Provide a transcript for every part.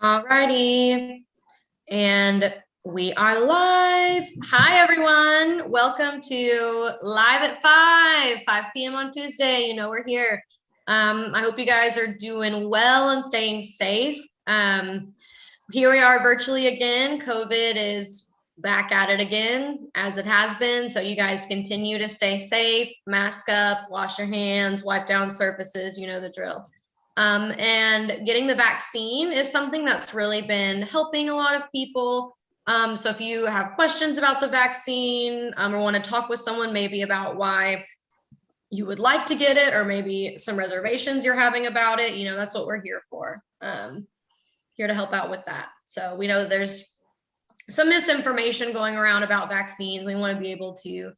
Alrighty, and we are live. Hi, everyone. Welcome to Live at 5 p.m. on Tuesday. You know, we're here. I hope you guys are doing well and staying safe. Here we are virtually again. COVID is back at it again, as it has been. So you guys continue to stay safe, mask up, wash your hands, wipe down surfaces. You know the drill. And getting the vaccine is something that's really been helping a lot of people. So if you have questions about the vaccine or want to talk with someone maybe about why you would like to get it, or maybe some reservations you're having about it, you know, that's what we're here for. Here to help out with that. So we know there's some misinformation going around about vaccines. We want to be able to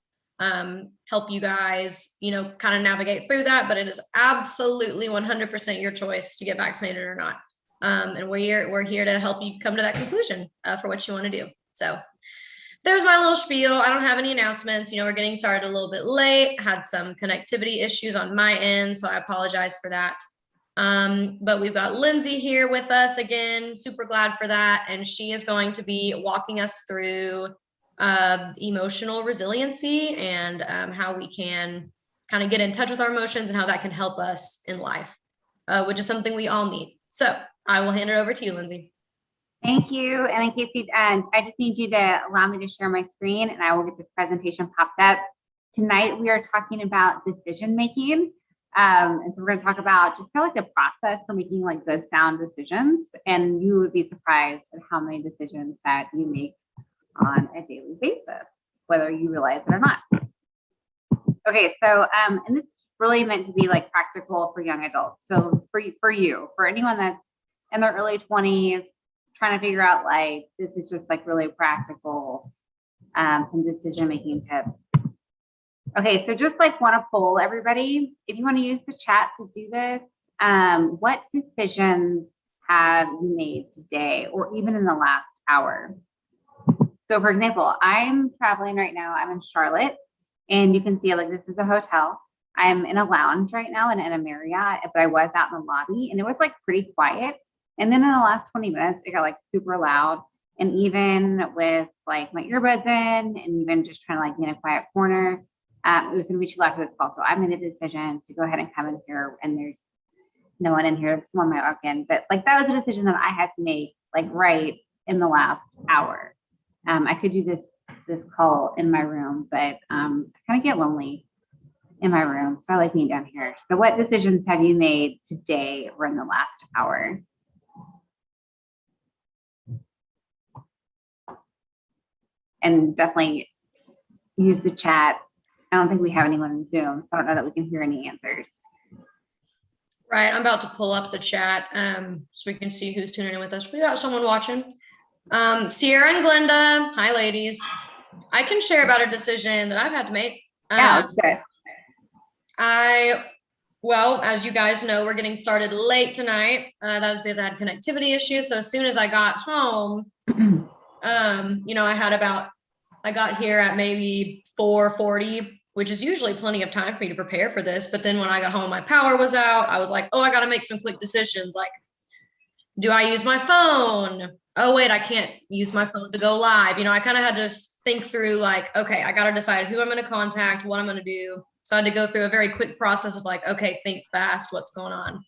help you guys, you know, kind of navigate through that, but it is absolutely 100% your choice to get vaccinated or not. And we're here to help you come to that conclusion for what you want to do. So there's my little spiel. I don't have any announcements. You know, we're getting started a little bit late. Had some connectivity issues on my end, so I apologize for that. But we've got Lindsay here with us again. Super glad for that. And she is going to be walking us through emotional resiliency and how we can kind of get in touch with our emotions and how that can help us in life, which is something we all need. So I will hand it over to you, Lindsay. Thank you. And in case I just need you to allow me to share my screen and I will get this presentation popped up. Tonight, we are talking about decision making. And so we're going to talk about just kind of like the process for making like good sound decisions. And you would be surprised at how many decisions that you make on a daily basis, whether you realize it or not. Okay, so and this is really meant to be like practical for young adults. So for anyone that's in their early 20s, trying to figure out life, this is just like really practical, some decision making tips. Okay, so just like want to poll everybody, if you want to use the chat to do this, what decisions have you made today or even in the last hour? So for example, I'm traveling right now. I'm in Charlotte and you can see like this is a hotel. I'm in a lounge right now and in a Marriott, but I was out in the lobby and it was like pretty quiet. And then in the last 20 minutes, it got like super loud. And even with like my earbuds in and even just trying to like be in a quiet corner, it was going to be too loud for this call. So I made a decision to go ahead and come in here and there's no one in here. Someone might walk in, but like that was a decision that I had to make like right in the last hour. I could do this call in my room, but I kind of get lonely in my room. So I like being down here. So what decisions have you made today or in the last hour? And definitely use the chat. I don't think we have anyone in Zoom, so I don't know that we can hear any answers. Right, I'm about to pull up the chat so we can see who's tuning in with us. We got someone watching. Sierra and Glenda, hi ladies. I can share about a decision that I've had to make. Yeah, that's good. Well, as you guys know, we're getting started late tonight. That was because I had connectivity issues. So as soon as I got home, you know, I got here at maybe 4:40, which is usually plenty of time for me to prepare for this. But then when I got home, my power was out. I was like, oh, I got to make some quick decisions. Like, do I use my phone? Oh, wait, I can't use my phone to go live. You know, I kind of had to think through like, okay, I got to decide who I'm going to contact, what I'm going to do. So I had to go through a very quick process of like, okay, think fast, what's going on.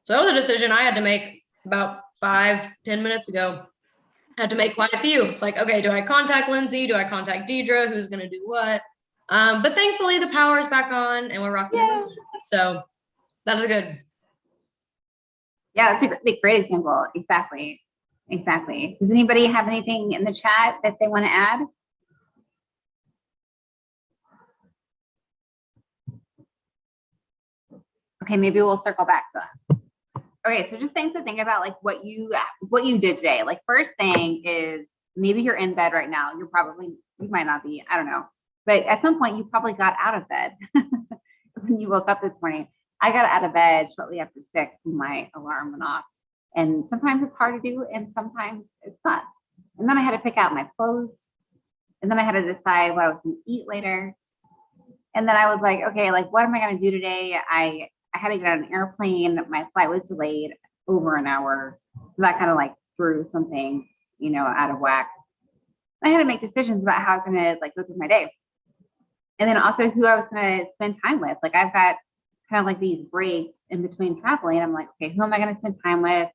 So that was a decision I had to make about 5-10 minutes ago. I had to make quite a few. It's like, okay, do I contact Lindsay? Do I contact Deidre? Who's going to do what? But thankfully the power is back on and we're rocking it. So that is good. Yeah, that's a great example. Exactly. Does anybody have anything in the chat that they want to add? Okay, maybe we'll circle back to that. Okay, so just things to think about, like what you did today. Like first thing is maybe you're in bed right now. You might not be, I don't know. But at some point you probably got out of bed when you woke up this morning. I got out of bed shortly after 6 when my alarm went off. And sometimes it's hard to do and sometimes it's not. And then I had to pick out my clothes. And then I had to decide what I was going to eat later. And then I was like, okay, like what am I going to do today? I had to get on an airplane. My flight was delayed. over an hour. So that kind of like threw something, out of whack. I had to make decisions about how I was going to like go through my day. And then also who I was going to spend time with. Like I've got kind of like these breaks in between traveling. I'm like, okay, who am I going to spend time with?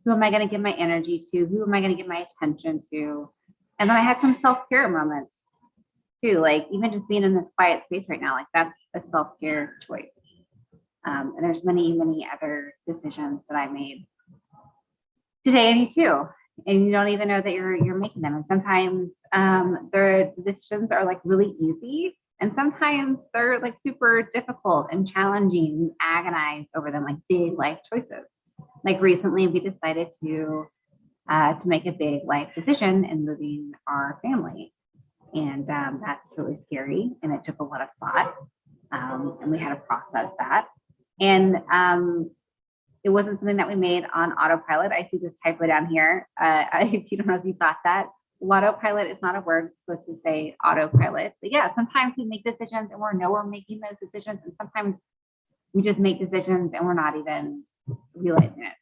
Who am I going to give my energy to? Who am I going to give my attention to? And then I had some self-care moments too. Like even just being in this quiet space right now, like that's a self-care choice. And there's many, many other decisions that I made today, and you too. And you don't even know that you're making them. And sometimes the decisions are like really easy, and sometimes they're like super difficult and challenging, agonize over them, like big life choices. Like recently, we decided to make a big life decision in moving our family, and that's really scary, and it took a lot of thought, and we had to process that. And it wasn't something that we made on autopilot. I see this typo down here. If you don't know if you thought that, autopilot is not a word. It's supposed to say autopilot. But yeah, sometimes we make decisions and we know we're making those decisions. And sometimes we just make decisions and we're not even realizing it.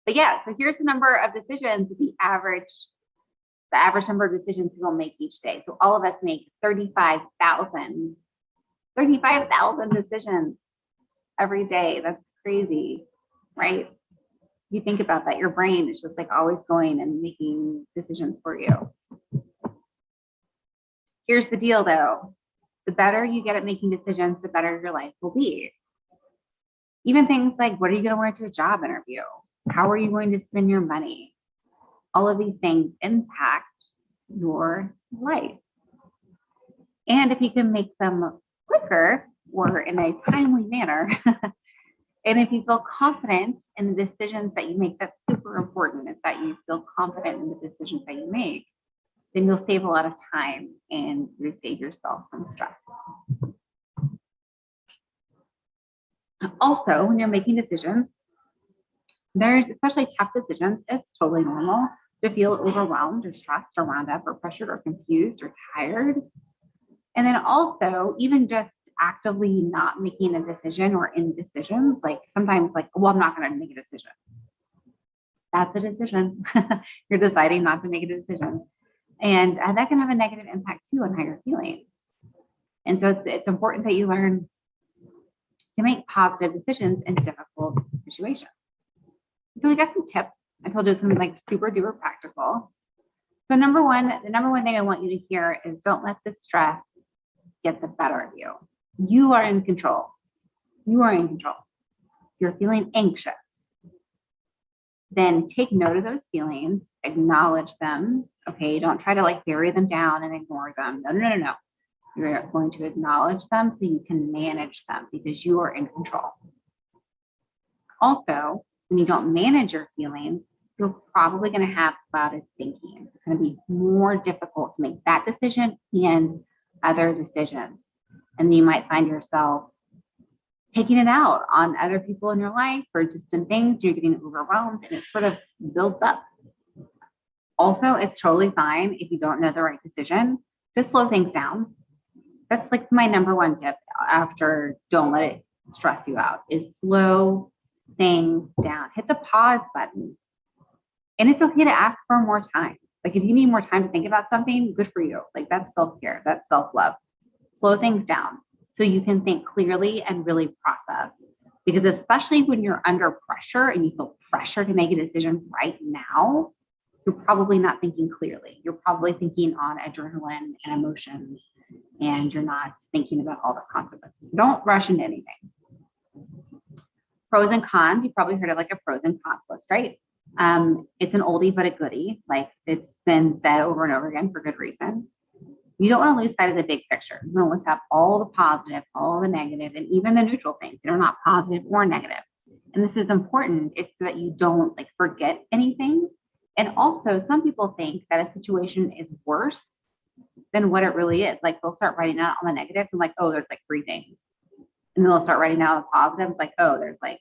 But yeah, so here's the number of decisions, the average number of decisions we'll make each day. So all of us make 35,000 decisions every day. That's crazy, right? You think about that, your brain is just like always going and making decisions for you. Here's the deal though. The better you get at making decisions, the better your life will be. Even things like, what are you going to wear to a job interview? How are you going to spend your money? All of these things impact your life. And if you can make them quicker or in a timely manner, and if you feel confident in the decisions that you make, that's super important, is that you feel confident in the decisions that you make, then you'll save a lot of time and you save yourself from stress. Also, when you're making decisions, there's especially tough decisions, it's totally normal to feel overwhelmed or stressed or wound up or pressured or confused or tired. And then also, even just actively not making a decision or indecisions, like sometimes like, well, I'm not going to make a decision. That's a decision. You're deciding not to make a decision. And that can have a negative impact too on how you're feeling. And so it's important that you learn to make positive decisions in difficult situations. So we got some tips. I told you some like super duper practical. So the number one thing I want you to hear is don't let the stress get the better of you. You are in control. You are in control. You're feeling anxious. Then take note of those feelings, acknowledge them. Okay, don't try to like bury them down and ignore them. No. You're going to acknowledge them so you can manage them because you are in control. Also, when you don't manage your feelings, you're probably going to have clouded thinking. It's going to be more difficult to make that decision and other decisions. And you might find yourself taking it out on other people in your life or just in things. You're getting overwhelmed and it sort of builds up. Also, it's totally fine if you don't know the right decision to slow things down. That's like my number one tip after don't let it stress you out is slow things down. Hit the pause button. And it's okay to ask for more time. Like if you need more time to think about something, good for you. Like that's self-care, that's self-love. Slow things down so you can think clearly and really process. Because especially when you're under pressure and you feel pressure to make a decision right now, you're probably not thinking clearly. You're probably thinking on adrenaline and emotions, and you're not thinking about all the consequences. So don't rush into anything. Pros and cons, you probably heard of like a pros and cons list, right? It's an oldie but a goodie. Like it's been said over and over again for good reason. You don't want to lose sight of the big picture. You want to list out all the positive, all the negative, and even the neutral things that are not positive or negative. And this is important. It's so that you don't like forget anything. And also, some people think that a situation is worse than what it really is. Like they'll start writing out all the negatives and like, oh, there's like 3 things. And then they'll start writing out the positives, like, oh, there's like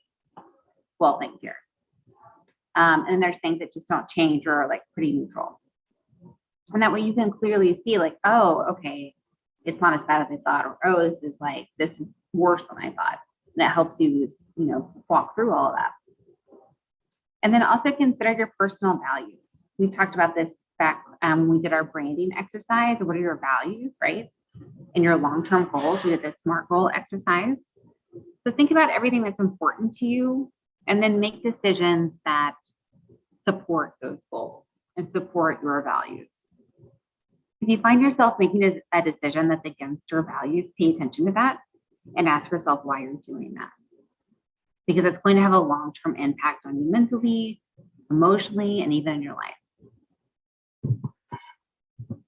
12 things here. And then there's things that just don't change or are like pretty neutral. And that way you can clearly see like, oh, okay, it's not as bad as I thought, or oh, this is worse than I thought. and it helps you, walk through all of that. And then also consider your personal values. We talked about this back when we did our branding exercise. What are your values, right? And your long-term goals. We did this SMART goal exercise. So think about everything that's important to you and then make decisions that support those goals and support your values. If you find yourself making a decision that's against your values, pay attention to that and ask yourself why you're doing that. Because it's going to have a long-term impact on you mentally, emotionally, and even in your life. All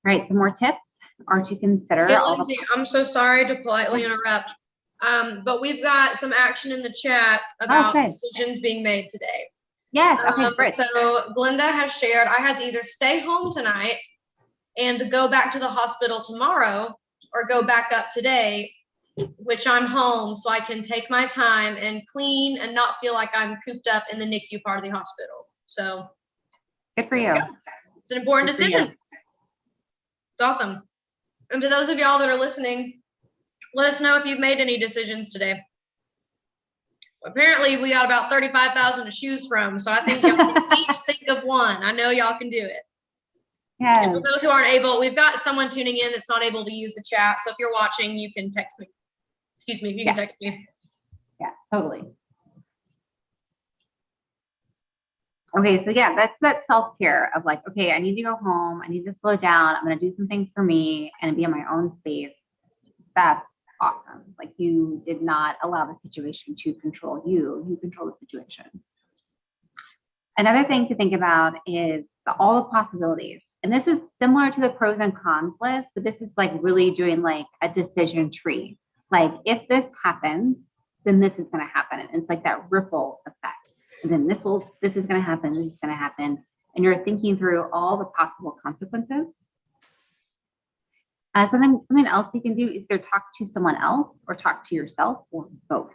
right, some more tips are to consider. Hey, Lindsay, I'm so sorry to politely interrupt, but we've got some action in the chat about decisions being made today. Yes, okay, great. So Glenda has shared, I had to either stay home tonight and go back to the hospital tomorrow or go back up today, which I'm home so I can take my time and clean and not feel like I'm cooped up in the NICU part of the hospital. So good for you. Yeah, it's an important decision. It's awesome. And to those of y'all that are listening, let us know if you've made any decisions today. Apparently we got about 35,000 to choose from. So I think y'all can each think of one. I know y'all can do it. Yes. And for those who aren't able, we've got someone tuning in that's not able to use the chat. So if you're watching, you can text me. Excuse me, you can text me. Yeah, totally. Okay, so yeah, that's that self-care of like, okay, I need to go home. I need to slow down. I'm going to do some things for me and be in my own space. That's awesome. Like you did not allow the situation to control you. You control the situation. Another thing to think about is all the possibilities. And this is similar to the pros and cons list, but this is like really doing like a decision tree. Like if this happens, then this is going to happen. And it's like that ripple effect. And then this is going to happen. This is going to happen. And you're thinking through all the possible consequences. Something else you can do is either talk to someone else or talk to yourself or both.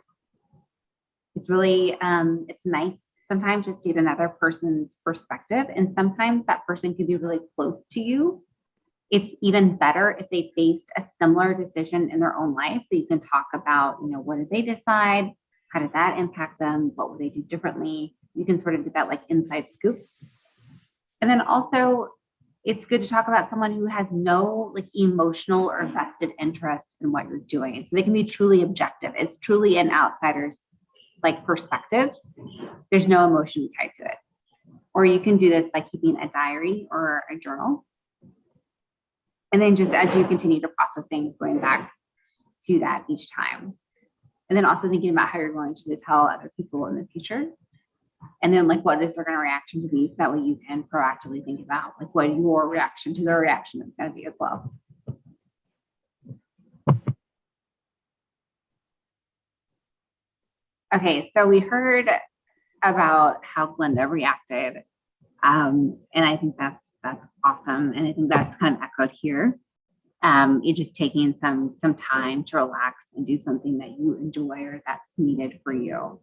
It's really, it's nice sometimes just to get another person's perspective. And sometimes that person can be really close to you. It's even better if they faced a similar decision in their own life. So you can talk about, what did they decide? How did that impact them? What would they do differently? You can sort of get that like inside scoop. And then also it's good to talk about someone who has no like emotional or vested interest in what you're doing. So they can be truly objective. It's truly an outsider's like perspective. There's no emotion tied to it. Or you can do this by keeping a diary or a journal. And then just as you continue to process things, going back to that each time. And then also thinking about how you're going to tell other people in the future. And then like, what is their kind of reaction to be? So that way you can proactively think about like what your reaction to their reaction is going to be as well. Okay, so we heard about how Glenda reacted. And I think that's awesome. And I think that's kind of echoed here. You're just taking some time to relax and do something that you enjoy or that's needed for you.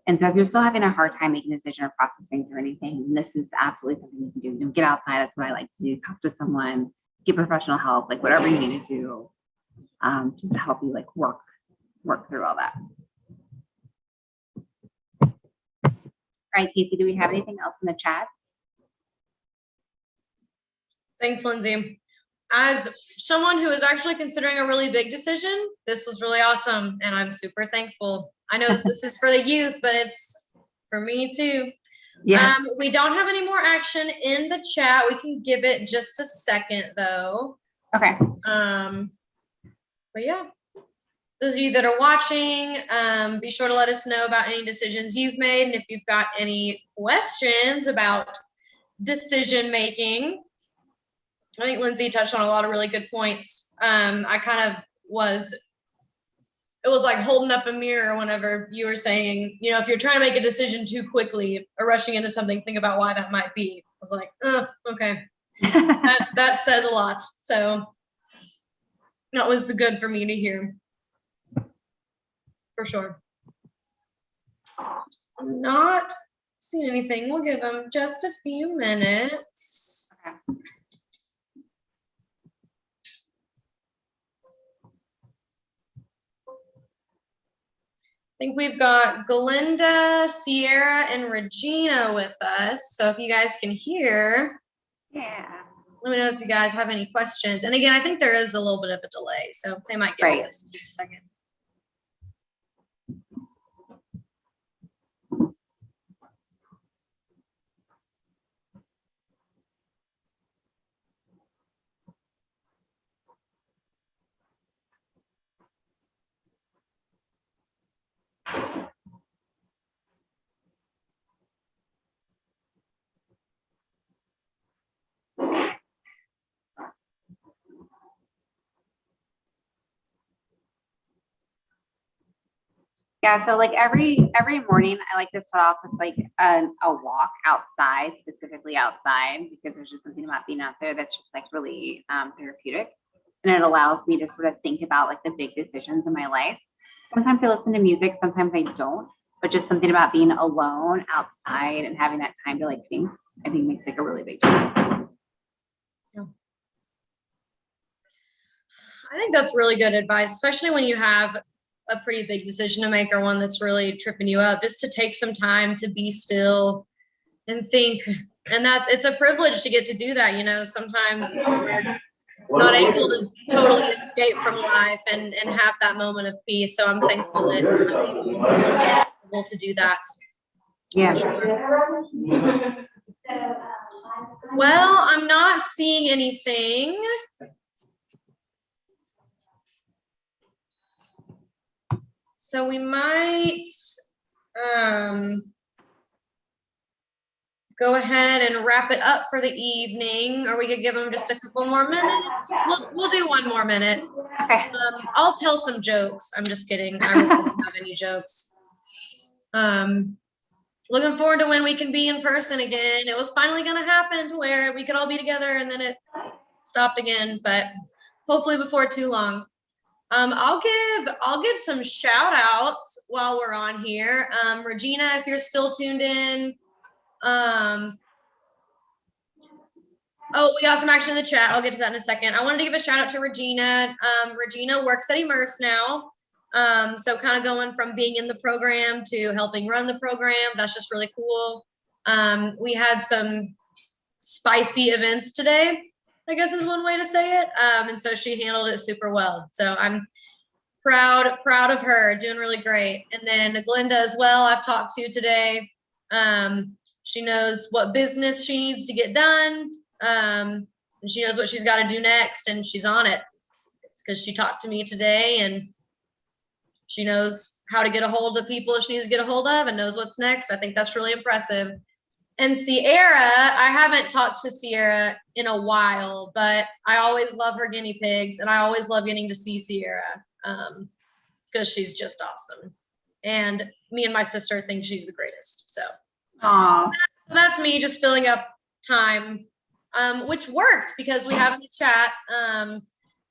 And so if you're still having a hard time making a decision or processing through anything, this is absolutely something you can do. Get outside. That's what I like to do. Talk to someone, get professional help, like whatever you need to do, just to help you like work through all that. All right, Casey, do we have anything else in the chat? Thanks, Lindsay. As someone who is actually considering a really big decision, this was really awesome, and I'm super thankful. I know this is for the youth, but it's for me too. Yeah. We don't have any more action in the chat. We can give it just a second, though. Okay. But yeah, those of you that are watching, be sure to let us know about any decisions you've made, and if you've got any questions about decision making. I think Lindsay touched on a lot of really good points. I kind of it was like holding up a mirror whenever you were saying, if you're trying to make a decision too quickly or rushing into something, think about why that might be. I was like, okay, that says a lot. So that was good for me to hear, for sure. I'm not seeing anything. We'll give them just a few minutes. Okay. think we've got Glinda, Sierra, and Regina with us. So if you guys can hear, Yeah. let me know if you guys have any questions. And again, I think there is a little bit of a delay, so they might get with us in just a second. Yeah, so like every morning I like to start off with like a walk outside, specifically outside, because there's just something about being out there that's just like really therapeutic. And it allows me to sort of think about like the big decisions in my life. Sometimes I listen to music, sometimes I don't, but just something about being alone outside and having that time to like think, I think makes like a really big difference. I think that's really good advice, especially when you have a pretty big decision to make or one that's really tripping you up, just to take some time to be still and think. And it's a privilege to get to do that. You know, sometimes we're not able to totally escape from life and have that moment of peace. So I'm thankful that I'm able to do that. Yeah. Sure. Well, I'm not seeing anything. So we might go ahead and wrap it up for the evening, or we could give them just a couple more minutes. We'll do one more minute. Okay. I'll tell some jokes. I'm just kidding. I really don't have any jokes. Looking forward to when we can be in person again. It was finally going to happen to where we could all be together, and then it stopped again, but hopefully before too long. I'll give some shout outs while we're on here. Regina, if you're still tuned in. Oh, we got some action in the chat. I'll get to that in a second. I wanted to give a shout out to Regina. Regina works at Immerse now. So kind of going from being in the program to helping run the program. That's just really cool. We had some spicy events today, I guess is one way to say it. And so she handled it super well. So I'm proud of her, doing really great. And then Glinda as well, I've talked to today. She knows what business she needs to get done. And she knows what she's got to do next, and she's on it. It's because she talked to me today, and she knows how to get a hold of the people she needs to get a hold of and knows what's next. I think that's really impressive. And Sierra, I haven't talked to Sierra in a while, but I always love her guinea pigs, and I always love getting to see Sierra because she's just awesome. And me and my sister think she's the greatest. So that's me just filling up time, which worked because we have in the chat.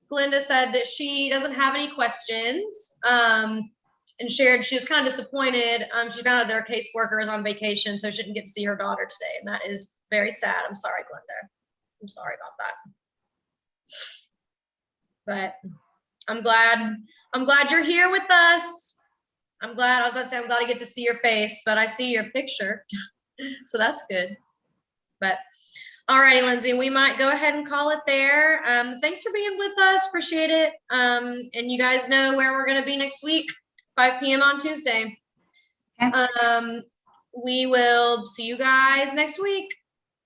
Glinda said that she doesn't have any questions and shared she was kind of disappointed. She found out their caseworker is on vacation, so she didn't get to see her daughter today. And that is very sad. I'm sorry, Glinda. I'm sorry about that. But I'm glad you're here with us. I was about to say, I'm glad I get to see your face, but I see your picture. So that's good. But all righty, Lindsay, we might go ahead and call it there. Thanks for being with us. Appreciate it. And you guys know where we're going to be next week, 5 p.m. on Tuesday. Okay. We will see you guys next week.